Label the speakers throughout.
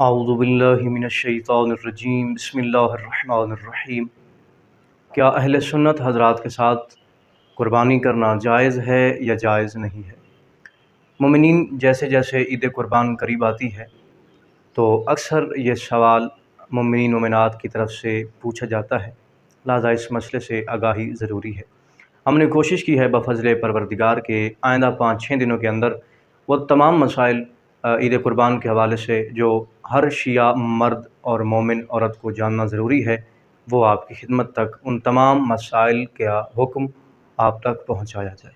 Speaker 1: اعوذ باللہ من الشیطان الرجیم، بسم اللہ الرحمن الرحیم۔ کیا اہل سنت حضرات کے ساتھ قربانی کرنا جائز ہے یا جائز نہیں ہے؟ مومنین جیسے جیسے عید قربان قریب آتی ہے تو اکثر یہ سوال مومنین مومنات کی طرف سے پوچھا جاتا ہے، لہٰذا اس مسئلے سے آگاہی ضروری ہے۔ ہم نے کوشش کی ہے بفضل پروردگار کے آئندہ 5-6 دنوں کے اندر وہ تمام مسائل عید قربان کے حوالے سے جو ہر شیعہ مرد اور مومن عورت کو جاننا ضروری ہے، وہ آپ کی خدمت تک ان تمام مسائل کا حکم آپ تک پہنچایا جائے۔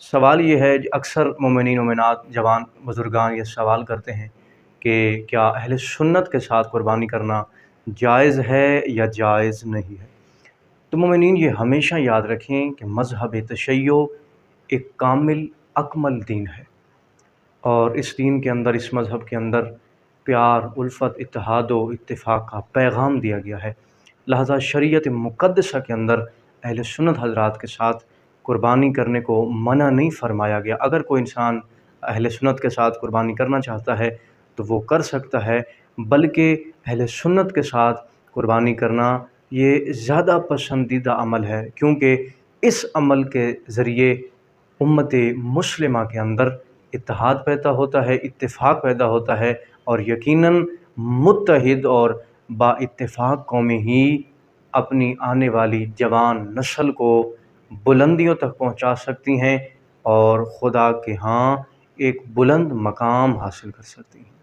Speaker 1: سوال یہ ہے کہ اکثر مومنین مومنات جوان بزرگان یہ سوال کرتے ہیں کہ کیا اہل سنت کے ساتھ قربانی کرنا جائز ہے یا جائز نہیں ہے؟ تو مومنین یہ ہمیشہ یاد رکھیں کہ مذہب تشیع ایک کامل اکمل دین ہے، اور اس دین کے اندر، اس مذہب کے اندر پیار، الفت، اتحاد و اتفاق کا پیغام دیا گیا ہے۔ لہذا شریعت مقدسہ کے اندر اہل سنت حضرات کے ساتھ قربانی کرنے کو منع نہیں فرمایا گیا۔ اگر کوئی انسان اہل سنت کے ساتھ قربانی کرنا چاہتا ہے تو وہ کر سکتا ہے، بلکہ اہل سنت کے ساتھ قربانی کرنا یہ زیادہ پسندیدہ عمل ہے، کیونکہ اس عمل کے ذریعے امت مسلمہ کے اندر اتحاد پیدا ہوتا ہے، اتفاق پیدا ہوتا ہے، اور یقیناً متحد اور با اتفاق قومیں ہی اپنی آنے والی جوان نسل کو بلندیوں تک پہنچا سکتی ہیں اور خدا کے ہاں ایک بلند مقام حاصل کر سکتی ہیں۔